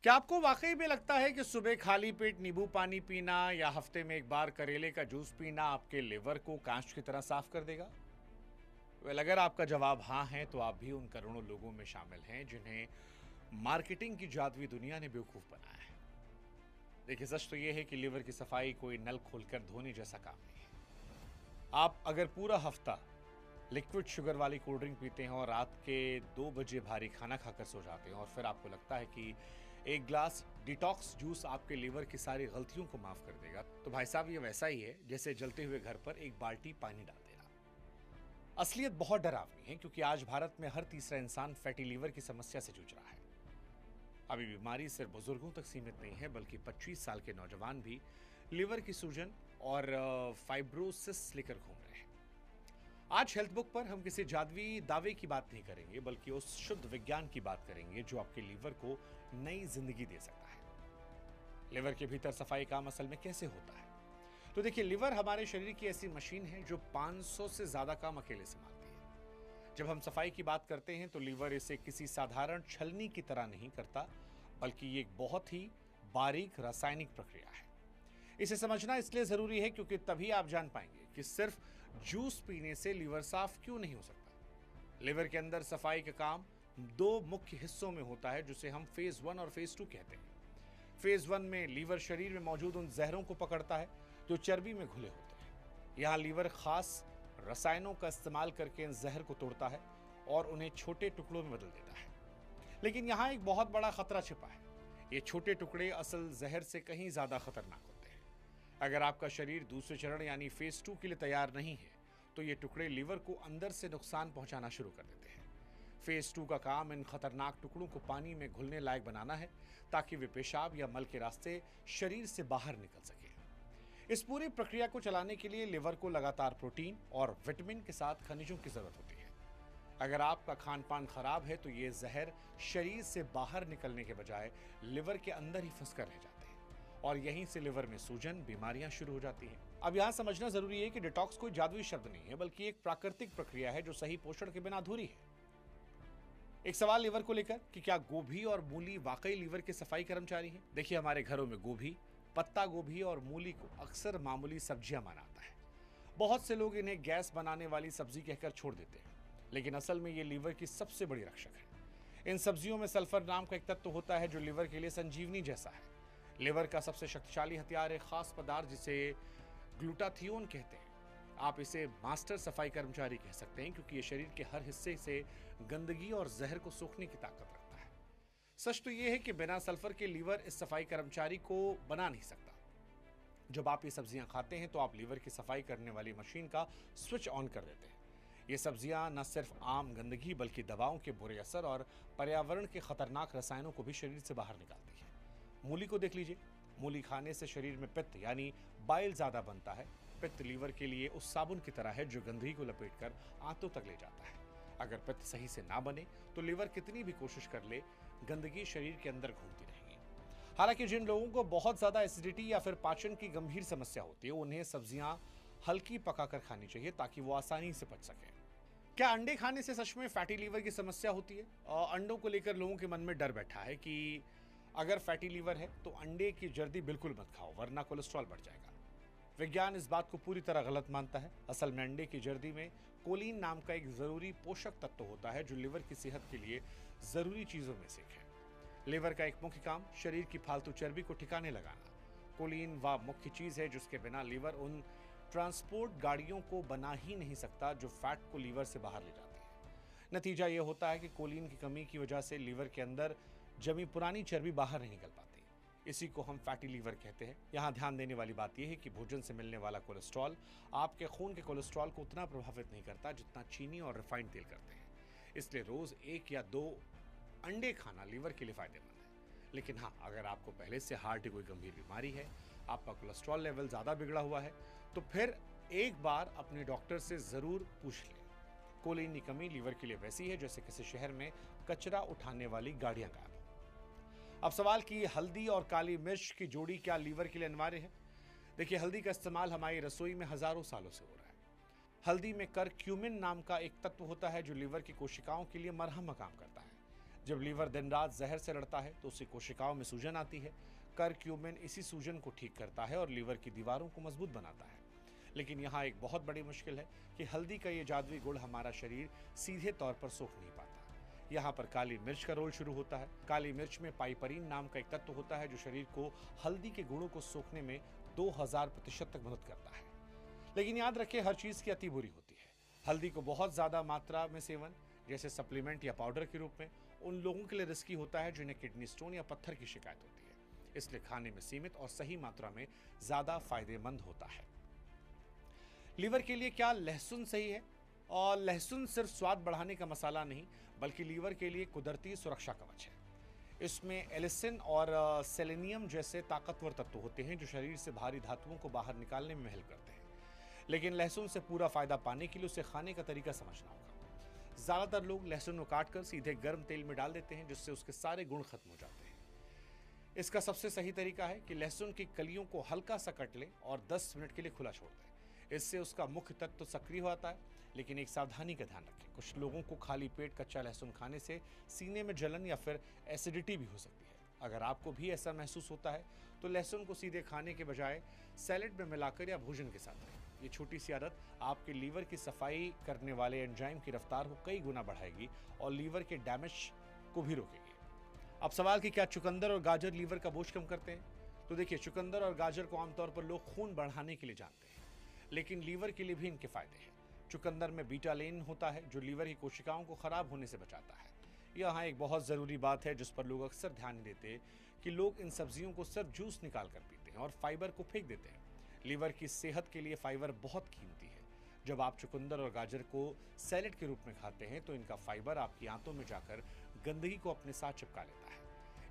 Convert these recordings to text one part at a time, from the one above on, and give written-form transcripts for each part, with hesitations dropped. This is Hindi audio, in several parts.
क्या आपको वाकई में लगता है कि सुबह खाली पेट नींबू पानी पीना या हफ्ते में एक बार करेले का जूस पीना आपके लिवर को कांच की तरह साफ कर देगा? अगर आपका जवाब हाँ है तो आप भी उन करोड़ों लोगों में शामिल हैं जिन्हें मार्केटिंग की जादुई दुनिया ने बेवकूफ बनाया है। देखिए, सच तो यह है कि लिवर की सफाई कोई नल खोलकर धोने जैसा काम नहीं है। आप अगर पूरा हफ्ता लिक्विड शुगर वाली कोल्ड ड्रिंक पीते हैं और रात के 2 बजे भारी खाना खाकर सो जाते हैं और फिर आपको लगता है कि एक ग्लास डिटॉक्स जूस आपके लीवर की सारी गलतियों को माफ कर देगा, तो भाई साहब, ये वैसा ही है जैसे जलते हुए घर पर एक बाल्टी पानी डाल देना। असलियत बहुत डरावनी है, क्योंकि आज भारत में हर तीसरा इंसान फैटी लीवर की समस्या से जूझ रहा है। अभी बीमारी सिर्फ बुजुर्गों तक सीमित नहीं है, बल्कि 25 साल के नौजवान भी लीवर की सूजन और फाइब्रोसिस लेकर घूम रहे हैं। आज हेल्थ बुक पर हम किसी जादुई दावे की बात नहीं करेंगे, बल्कि उस शुद्ध विज्ञान की बात करेंगे जो आपके लीवर को नई जिंदगी दे सकता है। लिवर के भीतर सफाई काम असल में कैसे होता है? तो देखिए, लिवर हमारे शरीर की ऐसी मशीन है जो 500 से ज्यादा काम अकेले संभालती है। जब हम सफाई की बात करते हैं तो लिवर इसे किसी साधारण छलनी की तरह नहीं करता, बल्कि ये एक बहुत ही बारीक रासायनिक प्रक्रिया है। इसे समझना इसलिए जरूरी है क्योंकि तभी आप जान पाएंगे कि सिर्फ जूस पीने से लीवर साफ क्यों नहीं हो सकता। लिवर के अंदर सफाई का काम दो मुख्य हिस्सों में होता है, जिसे हम फेज 1 और फेज 2 कहते हैं। फेज 1 में लीवर शरीर में मौजूद उन जहरों को पकड़ता है जो चर्बी में घुले होते हैं। यहाँ लीवर खास रसायनों का इस्तेमाल करके इन जहर को तोड़ता है और उन्हें छोटे टुकड़ों में बदल देता है। लेकिन यहाँ एक बहुत बड़ा खतरा छिपा है। ये छोटे टुकड़े असल जहर से कहीं ज्यादा खतरनाक होते हैं। अगर आपका शरीर दूसरे चरण यानी फेज 2 के लिए तैयार नहीं है, तो ये टुकड़े लीवर को अंदर से नुकसान पहुंचाना शुरू कर देते हैं। फेज 2 का काम इन खतरनाक टुकड़ों को पानी में घुलने लायक बनाना है, ताकि वे पेशाब या मल के रास्ते शरीर से बाहर निकल सके। इस पूरी प्रक्रिया को चलाने के लिए लिवर को लगातार प्रोटीन और विटामिन के साथ खनिजों की जरूरत होती है। अगर आपका खान पान खराब है तो ये जहर शरीर से बाहर निकलने के बजाय लिवर के अंदर ही फंस कर रह जाते हैं और यहीं से लिवर में सूजन, बीमारियां शुरू हो जाती हैं। अब यहां समझना जरूरी है कि डिटॉक्स कोई जादुई शब्द नहीं है, बल्कि एक प्राकृतिक प्रक्रिया है जो सही पोषण के बिना अधूरी है। एक सवाल लिवर को लेकर कि क्या गोभी और मूली वाकई लीवर के सफाई कर्मचारी हैं? देखिए, हमारे घरों में गोभी, पत्ता गोभी और मूली को अक्सर मामूली सब्जियां माना जाता है। बहुत से लोग इन्हें गैस बनाने वाली सब्जी कहकर छोड़ देते हैं, लेकिन असल में ये लीवर की सबसे बड़ी रक्षक है। इन सब्जियों में सल्फर नाम का एक तत्व होता है जो लिवर के लिए संजीवनी जैसा है। लिवर का सबसे शक्तिशाली हथियार एक खास पदार्थ जिसे ग्लूटाथियोन कहते हैं। आप इसे मास्टर सफाई कर्मचारी कह सकते हैं, क्योंकि ये शरीर के हर हिस्से से गंदगी और जहर को सोखने की ताकत रखता है। सच तो यह है कि बिना सल्फर के लीवर इस सफाई कर्मचारी को बना नहीं सकता। जब आप ये सब्जियां खाते हैं तो आप लीवर की सफाई करने वाली मशीन का स्विच ऑन कर देते हैं। ये सब्जियां न सिर्फ आम गंदगी, बल्कि दवाओं के बुरे असर और पर्यावरण के खतरनाक रसायनों को भी शरीर से बाहर निकालती है। मूली को देख लीजिए। मूली खाने से शरीर में पित्त यानी बाइल ज्यादा बनता है। पित्त लीवर के लिए उस साबुन की तरह है जो गंदगी को लपेटकर आंतों तक ले जाता है। अगर पित्त सही से ना बने तो लीवर कितनी भी कोशिश कर ले, गंदगी शरीर के अंदर घूमती रहेगी। हालांकि जिन लोगों को बहुत ज्यादा एसिडिटी या फिर पाचन की गंभीर समस्या होती है, उन्हें सब्जियां हल्की पकाकर खानी चाहिए ताकि वो आसानी से पच सके। क्या अंडे खाने से सच में फैटी लीवर की समस्या होती है? अंडों को लेकर लोगों के मन में डर बैठा है कि अगर फैटी लीवर है तो अंडे की जर्दी बिल्कुल मत खाओ, वरना कोलेस्ट्रॉल बढ़ जाएगा। विज्ञान इस बात को पूरी तरह गलत मानता है। असल में अंडे की जर्दी में कोलिन नाम का एक जरूरी पोषक तत्व होता है जो लिवर की सेहत के लिए जरूरी चीजों में से एक है। लिवर का एक मुख्य काम शरीर की फालतू चर्बी को ठिकाने लगाना। कोलिन वह मुख्य चीज है जिसके बिना लिवर उन ट्रांसपोर्ट गाड़ियों को बना ही नहीं सकता जो फैट को लीवर से बाहर ले जाती है। नतीजा यह होता है कि कोलिन की कमी की वजह से लीवर के अंदर जमी पुरानी चर्बी बाहर नहीं निकल पाती। इसी को हम फैटी लीवर कहते हैं। यहाँ ध्यान देने वाली बात यह है कि भोजन से मिलने वाला कोलेस्ट्रॉल आपके खून के कोलेस्ट्रॉल को उतना प्रभावित नहीं करता जितना चीनी और रिफाइंड तेल करते हैं। इसलिए रोज 1 या 2 अंडे खाना लीवर के लिए फायदेमंद है। लेकिन हाँ, अगर आपको पहले से हार्ट की कोई गंभीर बीमारी है, आपका कोलेस्ट्रॉल लेवल ज्यादा बिगड़ा हुआ है, तो फिर एक बार अपने डॉक्टर से जरूर पूछ लें। कोलिन की कमी लीवर के लिए वैसी है जैसे किसी शहर में कचरा उठाने वाली गाड़ियां गायब हो। अब सवाल कि हल्दी और काली मिर्च की जोड़ी क्या लीवर के लिए अनिवार्य है? देखिए, हल्दी का इस्तेमाल हमारी रसोई में हजारों सालों से हो रहा है। हल्दी में करक्यूमिन नाम का एक तत्व होता है जो लीवर की कोशिकाओं के लिए मरहम का काम करता है। जब लीवर दिन रात जहर से लड़ता है तो उसकी कोशिकाओं में सूजन आती है। करक्यूमिन इसी सूजन को ठीक करता है और लीवर की दीवारों को मजबूत बनाता है। लेकिन यहाँ एक बहुत बड़ी मुश्किल है कि हल्दी का ये जादुई गुण हमारा शरीर सीधे तौर पर सोख नहीं पाता। यहाँ पर काली मिर्च का रोल शुरू होता है। काली मिर्च में पाइपरीन नाम का एक तत्व होता है जो शरीर को हल्दी के गुणों को सोखने में 2000% तक मदद करता है। लेकिन याद रखें, हर चीज की अति बुरी होती है। हल्दी को बहुत ज्यादा मात्रा में सेवन, जैसे सप्लीमेंट या पाउडर के रूप में, उन लोगों के लिए रिस्की होता है जिन्हें किडनी स्टोन या पत्थर की शिकायत होती है। इसलिए खाने में सीमित और सही मात्रा में ज्यादा फायदेमंद होता है। लीवर के लिए क्या लहसुन सही है? और लहसुन सिर्फ स्वाद बढ़ाने का मसाला नहीं, बल्कि लीवर के लिए कुदरती सुरक्षा कवच है। इसमें एलिसिन और सेलेनियम जैसे ताकतवर तत्व होते हैं जो शरीर से भारी धातुओं को बाहर निकालने में हेल्प करते हैं। लेकिन लहसुन से पूरा फायदा पाने के लिए उसे खाने का तरीका समझना होगा। ज्यादातर लोग लहसुन को काटकर सीधे गर्म तेल में डाल देते हैं, जिससे उसके सारे गुण खत्म हो जाते हैं। इसका सबसे सही तरीका है कि लहसुन की कलियों को हल्का सा कट लें और 10 मिनट के लिए खुला छोड़ दें। इससे उसका मुख्य तत्व तो सक्रिय होता है। लेकिन एक सावधानी का ध्यान रखें, कुछ लोगों को खाली पेट कच्चा लहसुन खाने से सीने में जलन या फिर एसिडिटी भी हो सकती है। अगर आपको भी ऐसा महसूस होता है तो लहसुन को सीधे खाने के बजाय सैलेड में मिलाकर या भोजन के साथ लें। ये छोटी सी आदत आपके लीवर की सफाई करने वाले एंजाइम की रफ्तार को कई गुना बढ़ाएगी और लीवर के डैमेज को भी रोकेगी। अब सवाल कि क्या चुकंदर और गाजर लीवर का बोझ कम करते हैं? तो देखिए, चुकंदर और गाजर को आमतौर पर लोग खून बढ़ाने के लिए जानते हैं, लेकिन लीवर के लिए भी इनके फायदे हैं। चुकंदर में बीटालेन होता है जो लीवर की कोशिकाओं को खराब होने से बचाता है। यहाँ एक बहुत ज़रूरी बात है जिस पर लोग अक्सर ध्यान नहीं देते कि लोग इन सब्जियों को सिर्फ जूस निकाल कर पीते हैं और फाइबर को फेंक देते हैं। लीवर की सेहत के लिए फाइबर बहुत कीमती है। जब आप चुकंदर और गाजर को सैलेड के रूप में खाते हैं तो इनका फाइबर आपकी आंतों में जाकर गंदगी को अपने साथ चिपका लेता है।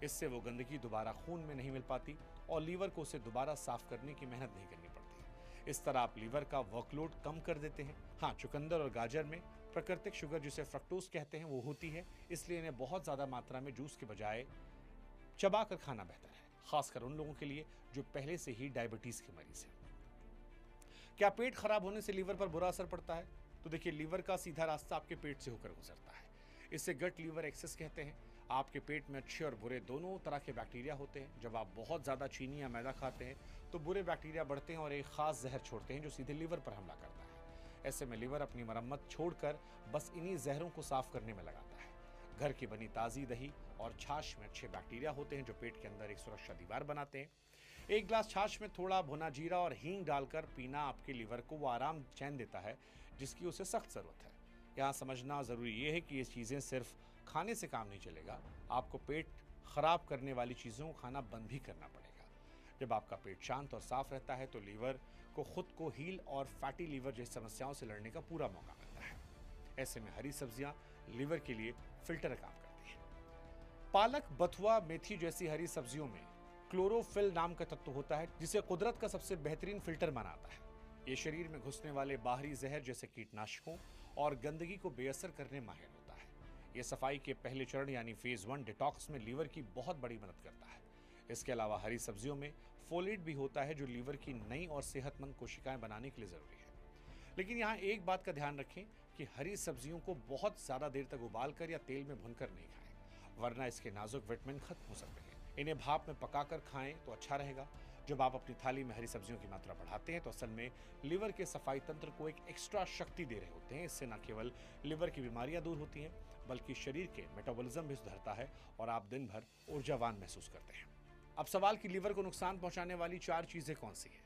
इससे वो गंदगी दोबारा खून में नहीं मिल पाती और लीवर को उसे दोबारा साफ करने की मेहनत नहीं करनी पड़ती। इस तरह आप लीवर का वर्कलोड कम कर देते हैं। हाँ, चुकंदर और गाजर में प्राकृतिक शुगर जिसे फ्रक्टोज कहते हैं वो होती है, इसलिए इन्हें बहुत ज़्यादा मात्रा में जूस के बजाय चबा कर खाना बेहतर है, खासकर उन लोगों के लिए जो पहले से ही डायबिटीज़ के मरीज हैं। क्या पेट खराब होने से लीवर पर बुरा असर पड़ता है? तो देखिए, लीवर का सीधा रास्ता आपके पेट से होकर गुजरता है। इसे गट लीवर एक्सेस कहते हैं। आपके पेट में अच्छे और बुरे दोनों तरह के बैक्टीरिया होते हैं। जब आप बहुत ज़्यादा चीनी या मैदा खाते हैं तो बुरे बैक्टीरिया बढ़ते हैं और एक खास जहर छोड़ते हैं जो सीधे लीवर पर हमला करता है। ऐसे में लीवर अपनी मरम्मत छोड़कर बस इन्हीं जहरों को साफ करने में लगाता है। घर की बनी ताज़ी दही और छाछ में अच्छे बैक्टीरिया होते हैं जो पेट के अंदर एक सुरक्षा दीवार बनाते हैं। एक गिलास छाछ में थोड़ा भुना जीरा और हींग डालकर पीना आपके लीवर को वो आराम चैन देता है जिसकी उसे सख्त ज़रूरत है। यहाँ समझना ज़रूरी ये है कि ये चीज़ें सिर्फ खाने से काम नहीं चलेगा, आपको पेट खराब करने वाली चीज़ों को खाना बंद भी करना पड़ेगा। जब आपका पेट शांत और साफ रहता है तो लीवर को खुद को हील और फैटी लीवर जैसी समस्याओं से लड़ने का पूरा मौका मिलता है। ऐसे में हरी सब्जियां लीवर के लिए फिल्टर का काम करती हैं। पालक, बथुआ, मेथी जैसी हरी सब्जियों में क्लोरोफिल नाम का तत्व होता है जिसे कुदरत का सबसे बेहतरीन फिल्टर माना जाता है। ये शरीर में घुसने वाले बाहरी जहर जैसे कीटनाशकों और गंदगी को बेअसर करने माहिर होता है। ये सफाई के पहले चरण यानी फेज 1 डिटॉक्स में लीवर की बहुत बड़ी मदद करता है। इसके अलावा हरी सब्जियों में फोलेट भी होता है जो लीवर की नई और सेहतमंद कोशिकाएं बनाने के लिए जरूरी है। लेकिन यहाँ एक बात का ध्यान रखें कि हरी सब्जियों को बहुत ज्यादा देर तक उबालकर या तेल में भूनकर नहीं खाएं, वरना इसके नाजुक विटामिन खत्म हो सकते हैं। इन्हें भाप में पकाकर खाएं तो अच्छा रहेगा। जब आप अपनी थाली में हरी सब्जियों की मात्रा बढ़ाते हैं तो असल में लीवर के सफाई तंत्र को एक एक्स्ट्रा शक्ति दे रहे होते हैं। इससे न केवल लीवर की बीमारियां दूर होती हैं बल्कि शरीर के मेटाबॉलिज्म भी सुधरता है और आप दिन भर ऊर्जावान महसूस करते हैं। अब सवाल कि लीवर को नुकसान पहुंचाने वाली 4 चीजें कौन सी हैं?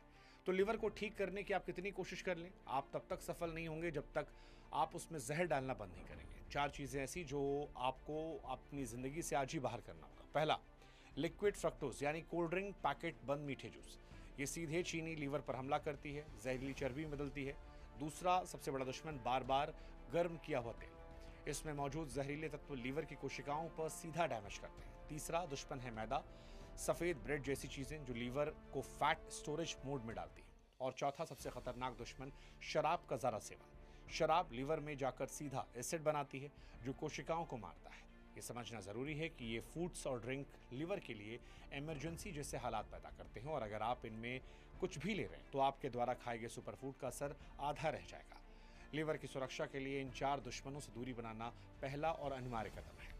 तो लीवर को ठीक करने की आप कितनी कोशिश कर लें, आप तब तक सफल नहीं होंगे जब तक आप उसमें जहर डालना बंद नहीं करेंगे। 4 चीजें ऐसी जो आपको अपनी जिंदगी से आज ही बाहर करना होगा। पहला, लिक्विड फ्रक्टोज यानी कोल्ड ड्रिंक, पैकेट बंद मीठे जूस। ये सीधे चीनी लीवर पर हमला करती है, जहरीली चर्बी में बदलती है। दूसरा सबसे बड़ा दुश्मन बार बार गर्म किया हुआ तेल। इसमें मौजूद जहरीले तत्व लीवर की कोशिकाओं पर सीधा डैमेज करते हैं। तीसरा दुश्मन है मैदा, सफ़ेद ब्रेड जैसी चीज़ें जो लीवर को फैट स्टोरेज मोड में डालती हैं। और चौथा सबसे खतरनाक दुश्मन शराब का ज़्यादा सेवन। शराब लीवर में जाकर सीधा एसिड बनाती है जो कोशिकाओं को मारता है। ये समझना ज़रूरी है कि ये फूड्स और ड्रिंक लीवर के लिए इमरजेंसी जैसे हालात पैदा करते हैं और अगर आप इनमें कुछ भी ले रहे हैं तो आपके द्वारा खाए गए सुपरफूड का असर आधा रह जाएगा। लीवर की सुरक्षा के लिए इन 4 दुश्मनों से दूरी बनाना पहला और अनिवार्य कदम है।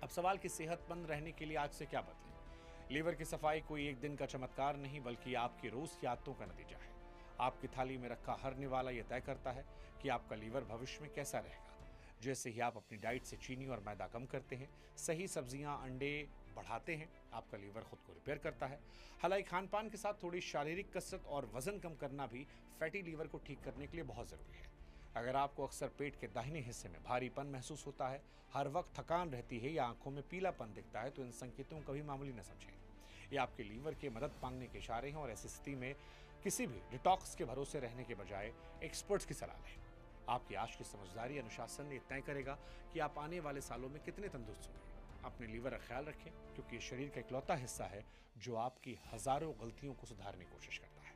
अब सवाल कि सेहतमंद रहने के लिए आज से क्या बदलें। लीवर की सफाई कोई एक दिन का चमत्कार नहीं बल्कि आपकी रोज की आदतों का नतीजा है। आपकी थाली में रखा हर निवाला यह तय करता है कि आपका लीवर भविष्य में कैसा रहेगा। जैसे ही आप अपनी डाइट से चीनी और मैदा कम करते हैं, सही सब्जियां अंडे बढ़ाते हैं, आपका लीवर खुद को रिपेयर करता है। हालांकि खान पान के साथ थोड़ी शारीरिक कसरत और वजन कम करना भी फैटी लीवर को ठीक करने के लिए बहुत जरूरी है। अगर आपको अक्सर पेट के दाहिने हिस्से में भारीपन महसूस होता है, हर वक्त थकान रहती है या आंखों में पीलापन दिखता है, तो इन संकेतों को कभी मामूली न समझें। ये आपके लीवर के मदद मांगने के इशारे हैं और ऐसी स्थिति में किसी भी डिटॉक्स के भरोसे रहने के बजाय एक्सपर्ट्स की सलाह लें। आपकी आज की समझदारी अनुशासन ये तय करेगा कि आप आने वाले सालों में कितने तंदुरुस्त होंगे। अपने लीवर का ख्याल रखें क्योंकि ये शरीर का इकलौता हिस्सा है जो आपकी हजारों गलतियों को सुधारने की कोशिश करता है।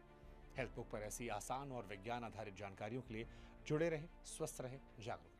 हेल्थ बुक पर ऐसी आसान और विज्ञान आधारित जानकारियों के लिए जुड़े रहें, स्वस्थ रहें, जागरूक रहें।